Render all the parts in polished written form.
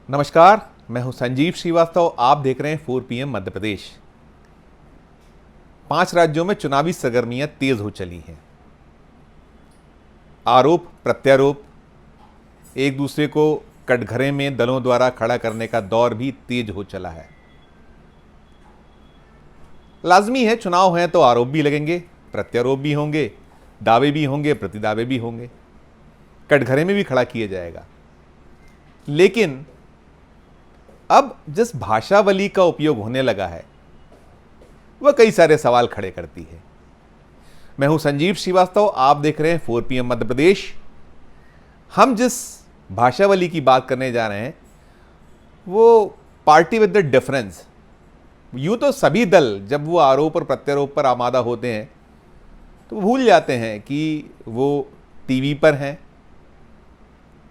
नमस्कार, मैं हूं संजीव श्रीवास्तव। आप देख रहे हैं 4 PM मध्य प्रदेश। 5 राज्यों में चुनावी सरगर्मियां तेज हो चली हैं। आरोप प्रत्यारोप, एक दूसरे को कटघरे में दलों द्वारा खड़ा करने का दौर भी तेज हो चला है। लाजमी है, चुनाव हैं तो आरोप भी लगेंगे, प्रत्यारोप भी होंगे, दावे भी होंगे, प्रतिदावे भी होंगे, कटघरे में भी खड़ा किया जाएगा। लेकिन अब जिस भाषावली का उपयोग होने लगा है वह कई सारे सवाल खड़े करती है। मैं हूं संजीव श्रीवास्तव, आप देख रहे हैं 4 PM मध्य प्रदेश। हम जिस भाषावली की बात करने जा रहे हैं वो पार्टी विद द डिफरेंस। यूं तो सभी दल जब वो आरोप और प्रत्यारोप पर आमादा होते हैं तो भूल जाते हैं कि वो टीवी पर हैं,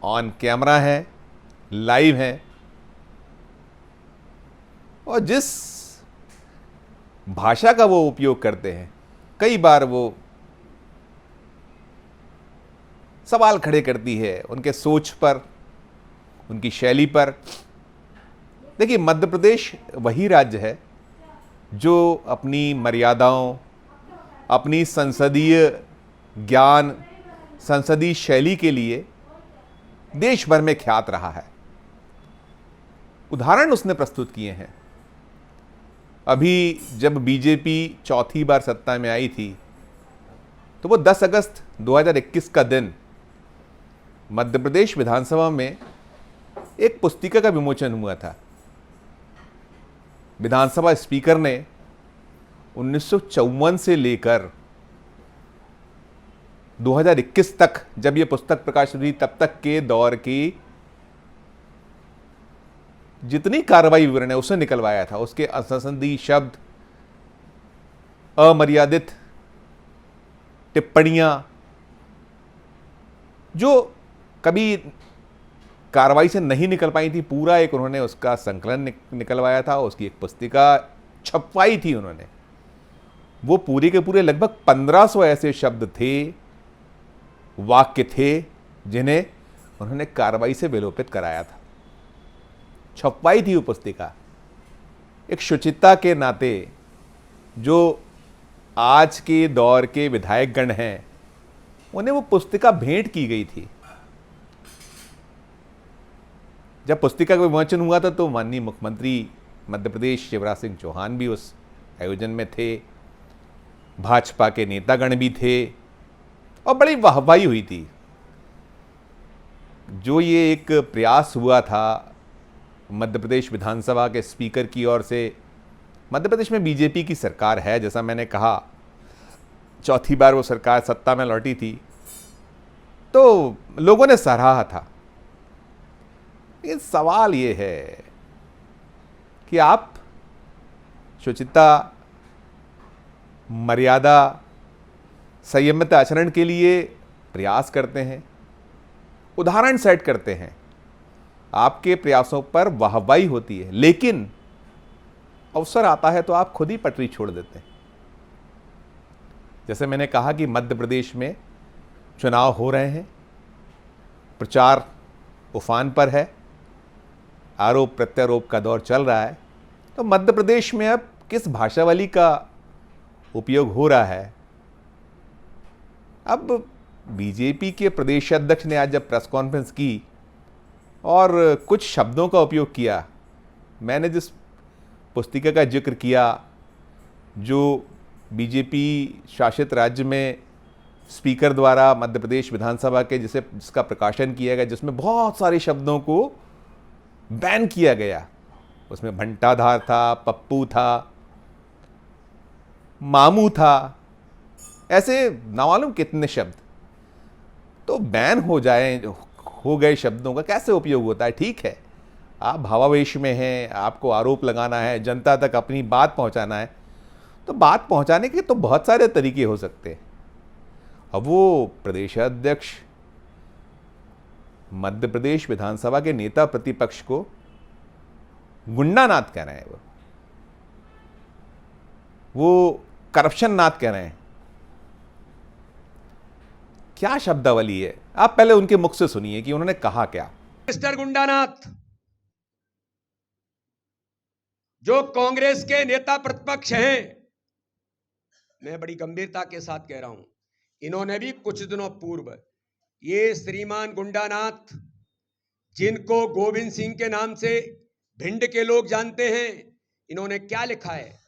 ऑन कैमरा हैं, लाइव हैं, और जिस भाषा का वो उपयोग करते हैं कई बार वो सवाल खड़े करती है उनके सोच पर, उनकी शैली पर। देखिए, मध्य प्रदेश वही राज्य है जो अपनी मर्यादाओं, अपनी संसदीय ज्ञान, संसदीय शैली के लिए देश भर में ख्यात रहा है। उदाहरण उसने प्रस्तुत किए हैं। अभी जब बीजेपी चौथी बार सत्ता में आई थी तो वो 10 अगस्त 2021 का दिन मध्य प्रदेश विधानसभा में एक पुस्तिका का विमोचन हुआ था। विधानसभा स्पीकर ने 1954 से लेकर 2021 तक, जब ये पुस्तक प्रकाशित हुई तब तक के दौर की जितनी कार्रवाई विवरण है उसे निकलवाया था। उसके असंसदीय शब्द, अमर्यादित टिप्पणियां जो कभी कार्रवाई से नहीं निकल पाई थी, पूरा एक उन्होंने उसका संकलन निकलवाया था। उसकी एक पुस्तिका छपवाई थी उन्होंने। वो पूरे के पूरे लगभग 1500 ऐसे शब्द थे, वाक्य थे जिन्हें उन्होंने कार्रवाई से विलोपित कराया था। छपवाई थी वो पुस्तिका। एक शुचिता के नाते जो आज के दौर के विधायकगण हैं उन्हें वो पुस्तिका भेंट की गई थी। जब पुस्तिका का विमोचन हुआ था तो माननीय मुख्यमंत्री मध्य प्रदेश शिवराज सिंह चौहान भी उस आयोजन में थे, भाजपा के नेतागण भी थे और बड़ी वाहवाही हुई थी। जो ये एक प्रयास हुआ था मध्य प्रदेश विधानसभा के स्पीकर की ओर से, मध्य प्रदेश में बीजेपी की सरकार है, जैसा मैंने कहा, चौथी बार वो सरकार सत्ता में लौटी थी, तो लोगों ने सराहा था। लेकिन सवाल ये है कि आप शुचिता, मर्यादा, संयमित आचरण के लिए प्रयास करते हैं, उदाहरण सेट करते हैं, आपके प्रयासों पर वाहवाही होती है, लेकिन अवसर आता है तो आप खुद ही पटरी छोड़ देते हैं। जैसे मैंने कहा कि मध्य प्रदेश में चुनाव हो रहे हैं, प्रचार उफान पर है, आरोप प्रत्यारोप का दौर चल रहा है, तो मध्य प्रदेश में अब किस भाषावली का उपयोग हो रहा है? अब बीजेपी के प्रदेश अध्यक्ष ने आज जब प्रेस कॉन्फ्रेंस की और कुछ शब्दों का उपयोग किया, मैंने जिस पुस्तिका का जिक्र किया जो बीजेपी शासित राज्य में स्पीकर द्वारा मध्य प्रदेश विधानसभा के जिसका प्रकाशन किया गया, जिसमें बहुत सारे शब्दों को बैन किया गया, उसमें भंटाधार था, पप्पू था, मामू था, ऐसे ना मालूम कितने शब्द तो बैन हो गए शब्दों का कैसे उपयोग होता है? ठीक है, आप भावावेश में हैं, आपको आरोप लगाना है, जनता तक अपनी बात पहुंचाना है, तो बात पहुंचाने के तो बहुत सारे तरीके हो सकते हैं। अब वो प्रदेशाध्यक्ष मध्य प्रदेश विधानसभा के नेता प्रतिपक्ष को गुंडा नाथ कह रहे हैं, वो करप्शन नाथ कह रहे हैं। क्या शब्दावली है? आप पहले उनके मुख से सुनिए कि उन्होंने कहा क्या। मिस्टर गुंडानाथ, जो कांग्रेस के नेता प्रतिपक्ष हैं, मैं बड़ी गंभीरता के साथ कह रहा हूं, इन्होंने भी कुछ दिनों पूर्व ये श्रीमान गुंडानाथ, जिनको गोविंद सिंह के नाम से भिंड के लोग जानते हैं, इन्होंने क्या लिखा है?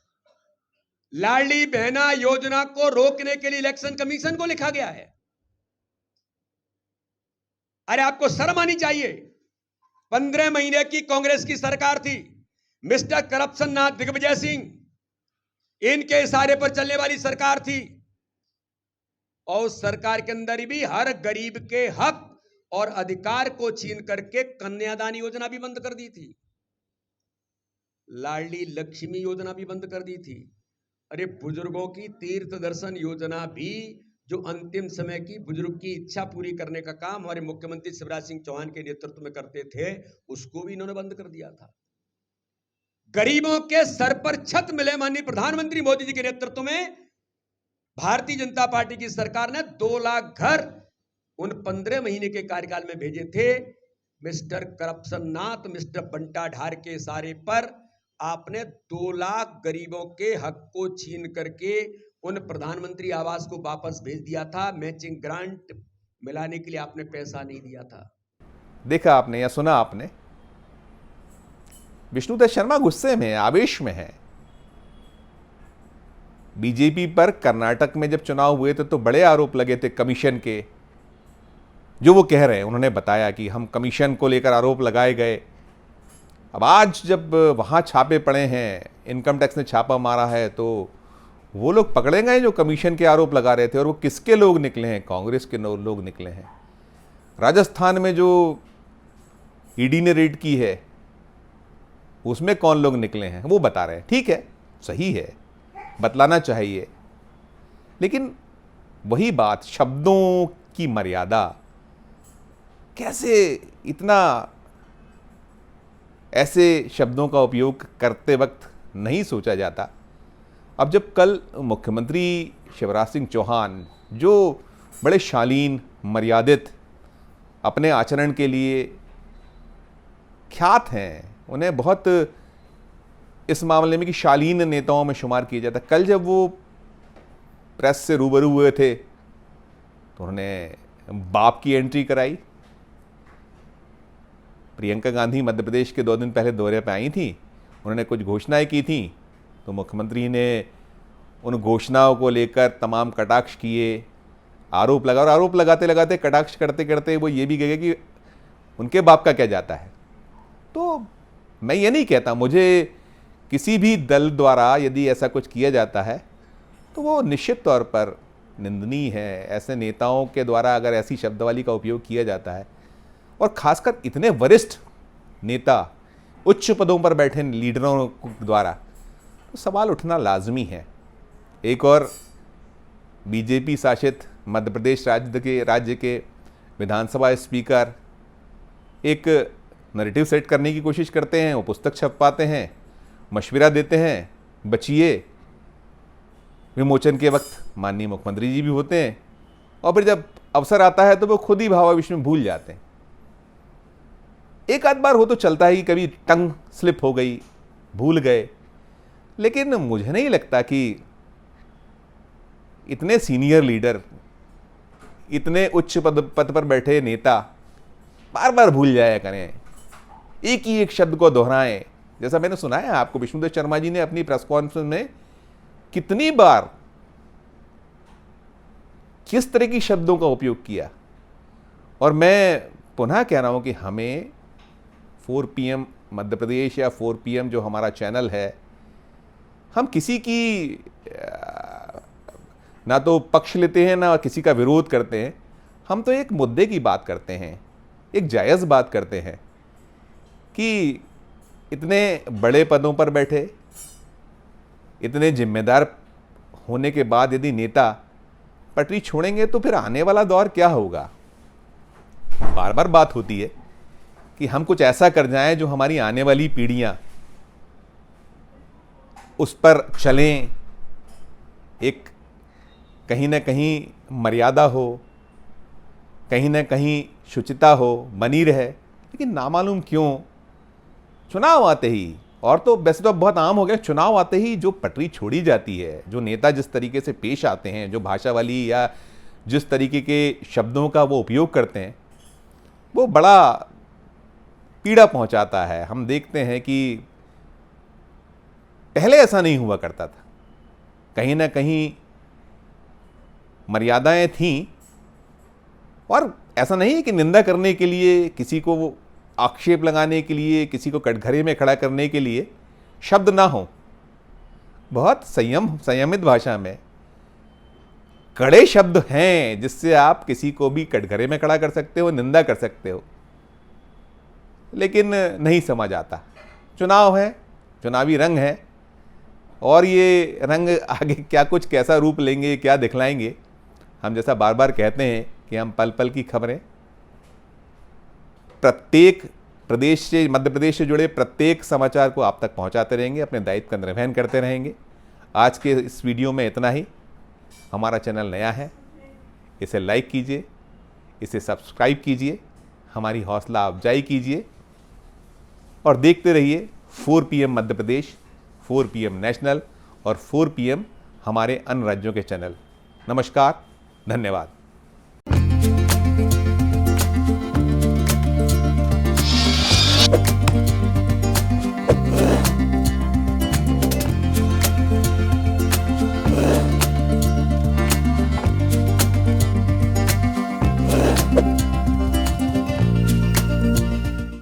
लाडली बहना योजना को रोकने के लिए इलेक्शन कमीशन को लिखा गया है। अरे आपको शर्म आनी चाहिए। 15 महीने की कांग्रेस की सरकार थी, मिस्टर करप्शन नाथ दिग्विजय सिंह, इनके इशारे पर चलने वाली सरकार थी, और उस सरकार के अंदर भी हर गरीब के हक और अधिकार को छीन करके कन्यादान योजना भी बंद कर दी थी, लाडली लक्ष्मी योजना भी बंद कर दी थी। अरे बुजुर्गों की तीर्थ दर्शन योजना भी, जो अंतिम समय की बुजुर्ग की इच्छा पूरी करने का काम हमारे मुख्यमंत्री शिवराज सिंह चौहान के नेतृत्व में करते थे, उसको भी इन्होंने बंद कर दिया था। गरीबों के सर पर छत मिले माननीय प्रधानमंत्री मोदी जी के नेतृत्व में भारतीय जनता पार्टी की सरकार ने 2 लाख घर उन 15 महीने के कार्यकाल में भेजे थे। मिस्टर करप्शन नाथ, मिस्टर बंटा ढार के इशारे पर आपने 2 लाख गरीबों के हक को छीन करके उन प्रधानमंत्री आवास को वापस भेज दिया था। मैचिंग ग्रांट मिलाने के लिए आपने पैसा नहीं दिया था। देखा आपने या सुना आपने, विष्णुदत्त शर्मा गुस्से में, आवेश में है। बीजेपी पर कर्नाटक में जब चुनाव हुए थे तो बड़े आरोप लगे थे कमीशन के, जो वो कह रहे हैं, उन्होंने बताया कि हम कमीशन को लेकर आरोप लगाए गए। अब आज जब वहाँ छापे पड़े हैं, इनकम टैक्स ने छापा मारा है, तो वो लोग पकड़े गए जो कमीशन के आरोप लगा रहे थे। और वो किसके लोग निकले हैं? कांग्रेस के लोग निकले हैं। राजस्थान में जो ईडी ने रेड की है, उसमें कौन लोग निकले हैं वो बता रहे हैं। ठीक है, सही है, बतलाना चाहिए, लेकिन वही बात, शब्दों की मर्यादा, कैसे इतना ऐसे शब्दों का उपयोग करते वक्त नहीं सोचा जाता। अब जब कल मुख्यमंत्री शिवराज सिंह चौहान, जो बड़े शालीन, मर्यादित, अपने आचरण के लिए ख्यात हैं, उन्हें बहुत इस मामले में कि शालीन नेताओं में शुमार किया जाता, कल जब वो प्रेस से रूबरू हुए थे तो उन्होंने बाप की एंट्री कराई। प्रियंका गांधी मध्य प्रदेश के 2 दिन पहले दौरे पर आई थी, उन्होंने कुछ घोषणाएं की थी, तो मुख्यमंत्री ने उन घोषणाओं को लेकर तमाम कटाक्ष किए, आरोप लगा, और आरोप लगाते लगाते, कटाक्ष करते करते वो ये भी कहे कि उनके बाप का क्या जाता है। तो मैं ये नहीं कहता, मुझे किसी भी दल द्वारा यदि ऐसा कुछ किया जाता है तो वो निश्चित तौर पर निंदनीय है। ऐसे नेताओं के द्वारा अगर ऐसी शब्दावली का उपयोग किया जाता है, और खासकर इतने वरिष्ठ नेता, उच्च पदों पर बैठे लीडरों द्वारा, तो सवाल उठना लाजमी है। एक और बीजेपी शासित मध्य प्रदेश राज्य के विधानसभा स्पीकर एक नैरेटिव सेट करने की कोशिश करते हैं, वो पुस्तक छपवाते हैं, मशविरा देते हैं, बचिए। विमोचन के वक्त माननीय मुख्यमंत्री जी भी होते हैं, और फिर जब अवसर आता है तो वो खुद ही भावाविष्ट में भूल जाते हैं। एक आध बार हो तो चलता है कि कभी टंग स्लिप हो गई, भूल गए, लेकिन मुझे नहीं लगता कि इतने सीनियर लीडर, इतने उच्च पद पर बैठे नेता बार बार भूल जाया करें, एक ही एक शब्द को दोहराएं। जैसा मैंने सुना है आपको, विष्णुदत्त शर्मा जी ने अपनी प्रेस कॉन्फ्रेंस में कितनी बार किस तरह की शब्दों का उपयोग किया। और मैं पुनः कह रहा हूं कि हमें 4 PM मध्य प्रदेश या 4 PM जो हमारा चैनल है, हम किसी की ना तो पक्ष लेते हैं ना किसी का विरोध करते हैं। हम तो एक मुद्दे की बात करते हैं, एक जायज़ बात करते हैं कि इतने बड़े पदों पर बैठे, इतने जिम्मेदार होने के बाद यदि नेता पटरी छोड़ेंगे तो फिर आने वाला दौर क्या होगा। बार बार बात होती है कि हम कुछ ऐसा कर जाएं जो हमारी आने वाली पीढ़ियां उस पर चलें, एक कहीं ना कहीं मर्यादा हो, कहीं ना कहीं शुचिता हो, बनी रहे। लेकिन नामालूम क्यों चुनाव आते ही और तो वैसे तो अब बहुत आम हो गया, चुनाव आते ही जो पटरी छोड़ी जाती है, जो नेता जिस तरीके से पेश आते हैं, जो भाषा वाली या जिस तरीके के शब्दों का वो उपयोग करते हैं, वो बड़ा पीड़ा पहुंचाता है। हम देखते हैं कि पहले ऐसा नहीं हुआ करता था, कहीं ना कहीं मर्यादाएं थीं, और ऐसा नहीं है कि निंदा करने के लिए, किसी को आक्षेप लगाने के लिए, किसी को कटघरे में खड़ा करने के लिए शब्द ना हो। बहुत संयमित भाषा में कड़े शब्द हैं जिससे आप किसी को भी कटघरे में खड़ा कर सकते हो, निंदा कर सकते हो, लेकिन नहीं समझ आता। चुनाव है, चुनावी रंग है, और ये रंग आगे क्या कुछ कैसा रूप लेंगे, क्या दिखलाएंगे। हम जैसा बार बार कहते हैं कि हम पल पल की खबरें प्रत्येक प्रदेश से, मध्य प्रदेश से जुड़े प्रत्येक समाचार को आप तक पहुंचाते रहेंगे, अपने दायित्व का निर्वहन करते रहेंगे। आज के इस वीडियो में इतना ही। हमारा चैनल नया है, इसे लाइक कीजिए, इसे सब्सक्राइब कीजिए, हमारी हौसला अफजाई कीजिए, और देखते रहिए 4 PM Madhya Pradesh, 4 PM national और 4 PM हमारे अन्य राज्यों के चैनल। नमस्कार, धन्यवाद।